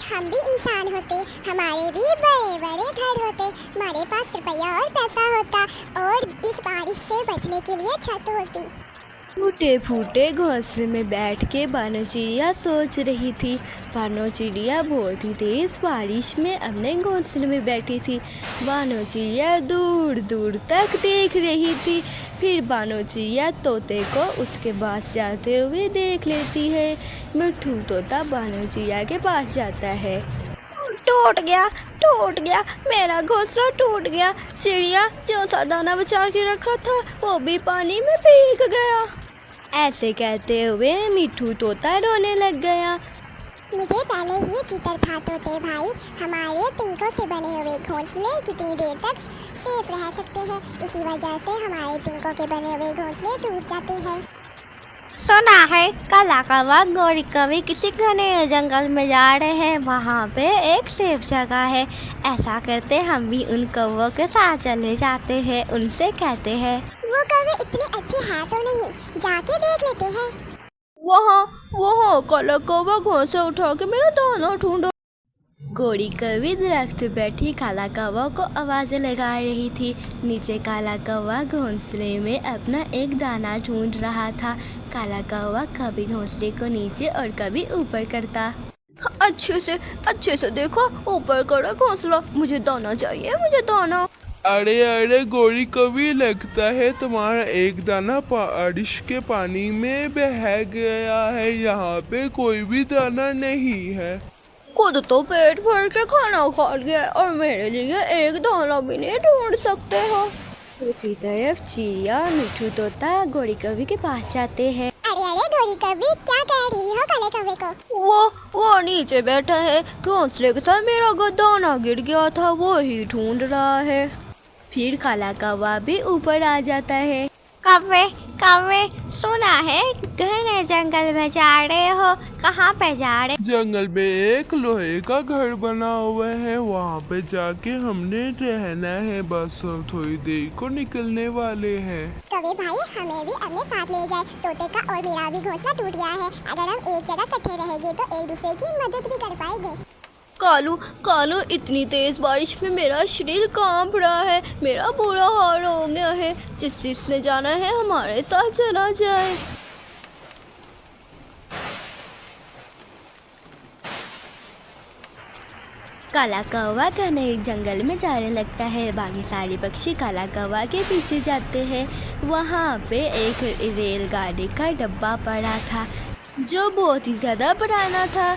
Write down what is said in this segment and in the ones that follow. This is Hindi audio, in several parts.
हम भी इंसान होते, हमारे भी बड़े बड़े घर होते, हमारे पास रुपया और पैसा होता और इस बारिश से बचने के लिए छत होती। टूटे फूटे घोंसले में बैठ के बानो चिड़िया सोच रही थी। बानो चिड़िया बहुत ही तेज बारिश में अपने घोंसले में बैठी थी। बानो चिड़िया दूर दूर तक देख रही थी। फिर बानो चिड़िया तोते को उसके पास जाते हुए देख लेती है। मिट्ठू तोता बानो चिड़िया के पास जाता है। टूट गया, मेरा घोंसला टूट गया। चिड़िया जो सा दाना बचा के रखा था वो भी पानी में भीग गया। ऐसे कहते हुए मिट्ठू तोता रोने लग गया। मुझे पहले ही जिक्र था तोते भाई, हमारे तिनकों से बने हुए घोंसले कितनी देर तक सेफ रह सकते हैं, इसी वजह से हमारे तिनकों के बने हुए घोंसले टूट जाते हैं। सुना है काला कौवा गौरी कवि किसी घने जंगल में जा रहे हैं, वहाँ पे एक सेफ जगह है। ऐसा करते हम भी उन कौवों के साथ चले जाते हैं, उनसे कहते हैं वो कौवे इतने अच्छे हैं तो नहीं, जाके देख लेते हैं। वहाँ काला कौवा घोंसला उठा के मेरा दाना ढूंढो। गौरी कवि दरख्त पे बैठी काला कौवा को आवाज़ें लगा रही थी। नीचे काला कौवा घोंसले में अपना एक दाना ढूंढ रहा था। काला कौवा कभी घोंसले को नीचे और कभी ऊपर करता। अच्छे से देखो, ऊपर करो घोंसला, मुझे दाना चाहिए, मुझे दाना। अरे गौरी कवि, लगता है तुम्हारा एक दाना बारिश के पानी में बह गया है। यहाँ पे कोई भी दाना नहीं है। खुद तो पेट भर के खाना खा लिया और मेरे लिए एक दाना भी नहीं ढूंढ सकते हो। दूसरी तरफ चिड़िया मिट्ठू तोता गौरी कवि के पास जाते हैं। अरे गौरी कवि, क्या कह रही हो काले कौवे को? वो नीचे बैठा है, घोंसले के साथ मेरा दाना गिर गया था, वो ही ढूंढ रहा है। फिर काला कौवा भी ऊपर आ जाता है। कौवे सुना है घने जंगल में जा रहे हो, कहाँ पे जा रहे? जंगल में एक लोहे का घर बना हुआ है, वहाँ पे जाके हमने रहना है। बस हम थोड़ी देर को निकलने वाले हैं। कौवे भाई, हमें भी अपने साथ ले जाए, तोते का और मेरा भी घोंसला टूट गया है। अगर हम एक जगह इकट्ठे रहेंगे तो एक दूसरे की मदद भी कर पाएंगे। कालू इतनी तेज बारिश में मेरा शरीर कांप रहा है, मेरा बुरा हाल हो गया है। जिसने जाना है हमारे साथ चला जाए। काला कौवा घने जंगल में जाने लगता है। बाकी सारे पक्षी काला कौवा के पीछे जाते हैं। वहाँ पे एक रेलगाड़ी का डब्बा पड़ा था जो बहुत ही ज़्यादा पुराना था।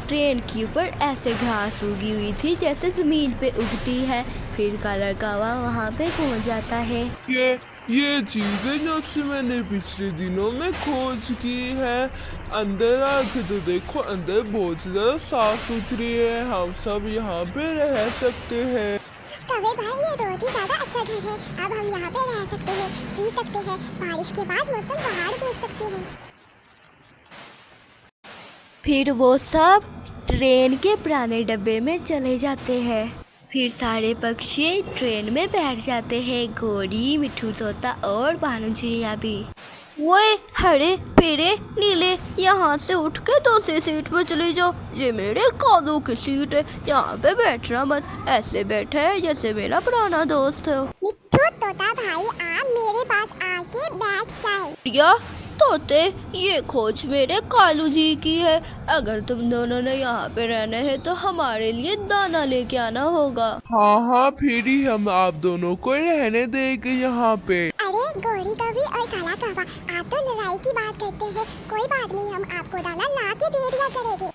ट्रेन के ऊपर ऐसे घास उगी हुई थी जैसे ज़मीन पे उगती है। फिर काला कौवा वहाँ पे पहुँच जाता है। ये चीजें जो मैंने पिछले दिनों में खोज की है, अंदर आके तो देखो, अंदर बहुत ज्यादा साफ सुथरी है। हम सब यहाँ पे रह सकते हैं। कौवे भाई, ये बहुत ही ज्यादा अच्छा घर है। अब हम यहाँ पे रह सकते हैं, जी सकते हैं, बारिश के बाद मौसम बाहर देख सकते हैं। फिर वो सब ट्रेन के पुराने डब्बे में चले जाते हैं। फिर सारे पक्षी ट्रेन में बैठ जाते हैं, गौरी, मिट्ठू तोता और बानो चिड़िया भी। वो हरे पीले नीले, यहाँ से उठ के दूसरी सीट पर चले जाओ, ये मेरे कालू की सीट है, यहाँ पे बैठना मत। ऐसे बैठे है जैसे मेरा पुराना दोस्त है। मिट्ठू तोता भाई, आप मेरे पास आके बैठ जाए। तोते, ये खोज मेरे कालू जी की है। अगर तुम दोनों ने यहाँ पे रहना है तो हमारे लिए दाना लेके आना होगा। हाँ, फिर ही हम आप दोनों को रहने देंगे यहाँ पे। अरे गौरी कवि और काला कौवा, आप तो लड़ाई की बात करते हैं। कोई बात नहीं, हम आपको दाना ला के दे दिया करेंगे।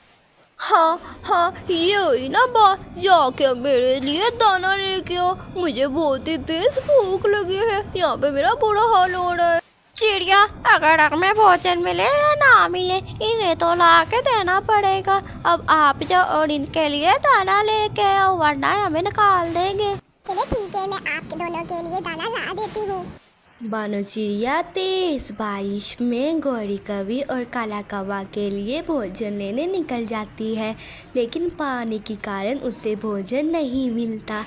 हाँ, ये हुई ना बात। जाके मेरे लिए दाना लेके आओ, मुझे बहुत ही तेज भूख लगी है, यहाँ पे मेरा बुरा हाल हो रहा है। चिड़िया, अगर हमें भोजन मिले या ना मिले, इन्हें तो ला के देना पड़ेगा। अब आप जाओ और इनके लिए दाना लेके आओ, वरना हमें निकाल देंगे। चलिए ठीक है, मैं आप दोनों के लिए दाना ला देती हूँ। बानो चिड़िया तेज बारिश में गौरी कवि और काला कौवा के लिए भोजन लेने निकल जाती है, लेकिन पानी के कारण उसे भोजन नहीं मिलता।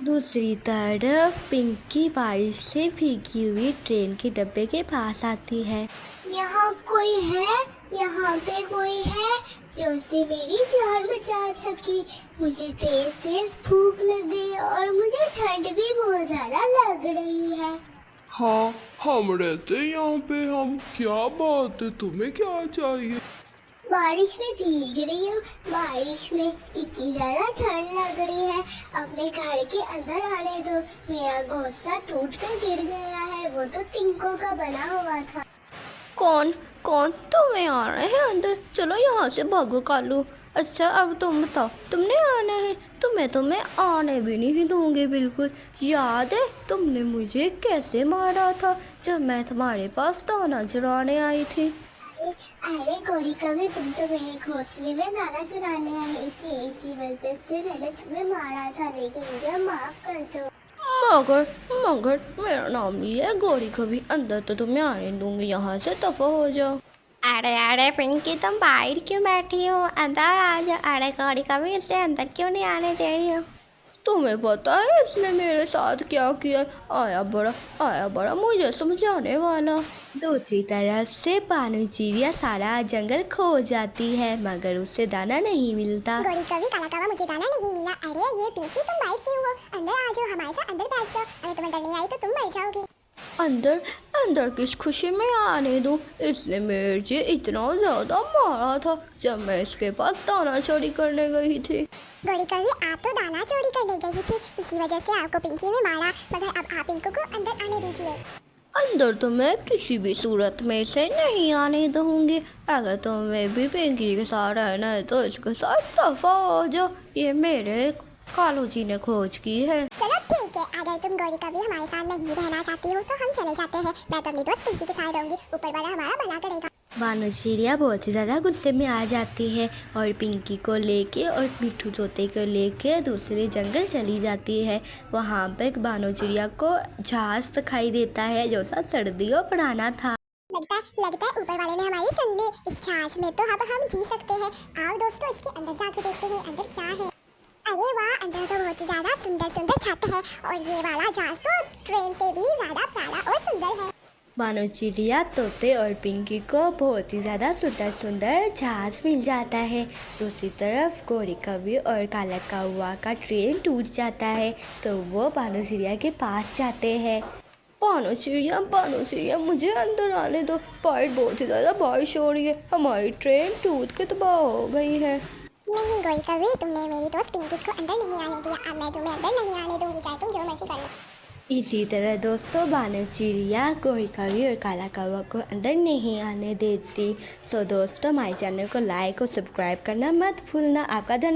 दूसरी तरफ पिंकी बारिश से भीगी हुई ट्रेन के डब्बे के पास आती है। यहाँ कोई है? यहाँ पे कोई है जो से मेरी जान बचा सके? मुझे तेज तेज भूख लग गई और मुझे ठंड भी बहुत ज्यादा लग रही है। हाँ, हम रहते हैं यहाँ पे। हम क्या बात है, तुम्हें क्या चाहिए? बारिश में भीग रही हूँ, बारिश में इतनी ज्यादा ठंड लग रही है। अपने घर के अंदर आने दो, मेरा घोंसला टूट कर गिर गया है, वो तो तिनकों का बना हुआ था। कौन कौन तुम्हें आ रहे हैं अंदर? चलो यहाँ से भागो कालू। अच्छा अब तुम बताओ, तुमने आना है? तुम्हें आने भी नहीं दूंगी बिल्कुल। याद है तुमने मुझे कैसे मारा था जब मैं तुम्हारे पास दाना चुराने आई थी? अरे गोरी कभी तुम तो मेरे घोंसले में दाना चुराने आई थी, इसी वजह से मैंने तुम्हें मारा था, लेकिन मुझे माफ कर दो। मगर मेरा नाम ही है गौरी कभी। अंदर तो तुम्हें आने दूंगी, यहाँ से दफा हो जाओ। अरे पिंकी, तुम बाहर क्यों बैठी हो? अंदर आ जाओ। अरे गौरी कभी, इसे अंदर क्यों नहीं आने दे रही हो? तुम्हें पता है इसने मेरे साथ क्या किया? आया बड़ा मुझे समझाने वाला। दूसरी तरफ से पानू चिड़िया सारा जंगल खो जाती है मगर उसे दाना नहीं मिलता। गोरी कभी काला कावा, मुझे दाना नहीं मिला। अरे ये पिंकी, तुम बाइक क्यों हो? अंदर आ जाओ, हमारे साथ अंदर बैठ जाओ। अगर तुम्हें डर नहीं आई तो तुम मर जाओगी। अंदर किस खुशी में आने दूं? इसने मुझे इतना ज्यादा मारा था जब मैं इसके पास दाना चोरी करने गई थी। गोरी कभी, आप तो दाना चोरी करने गई थी, इसी वजह से आपको पिंकी ने मारा, मगर अब आप इनको को अंदर आने दीजिए। अंदर तो मैं किसी भी सूरत में इसे नहीं आने दूंगी। अगर तुम्हें भी पिंकी के साथ रहना है तो इसके साथ दफा हो जाओ। ये मेरे कालू जी ने खोज की है। चलो ठीक है, अगर तुम गोरी कभी हमारे साथ नहीं रहना चाहती हो तो हम चले जाते हैं। मैं तो अपनी दोस्त पिंकी के साथ रहूंगी, ऊपर वाला हमारा भला करेगा। बानू चिड़िया बहुत ही ज़्यादा गुस्से में आ जाती है और पिंकी को लेके और मिट्ठू तोते को लेके दूसरे जंगल चली जाती है। वहाँ पे बानू चिड़िया को जहाज दिखाई देता है जो सा सर्दियों पुराना था। लगता है ऊपर वाले ने हमारी सुन ली। इस जहाज में तो अब हम जी सकते हैं। आओ दोस्तों, इसके अंदर जाके देखते हैं अंदर क्या है। अरे वाह, अंदर तो बहुत ज्यादा सुंदर छत है और ये वाला जहाज तो ट्रेन से भी ज्यादा प्यारा और सुंदर है। बानू चिड़िया, तोते और पिंकी को बहुत ही ज़्यादा सुंदर जहाज मिल जाता है। दूसरी तरफ गोरी कभी और काला कौवा का ट्रेन टूट जाता है तो वो बानू चिड़िया के पास जाते हैं। बानू चिड़िया, मुझे अंदर आने दो। बाहर बहुत ही ज्यादा बारिश हो रही है, हमारी ट्रेन टूट के तबाह हो गई है। नहीं गोरी कभी, तुमने मेरी दोस्त पिंकी को अंदर नहीं आने दिया, अब मैं तुम्हें अंदर नहीं आने दूंगी, चाहे तुम जो मर्जी कर लो। इसी तरह दोस्तों बानू चिड़िया गोरी कभी और काला कौवा को अंदर नहीं आने देती। सो दोस्तों, हमारे चैनल को लाइक और सब्सक्राइब करना मत भूलना। आपका धन्यवाद।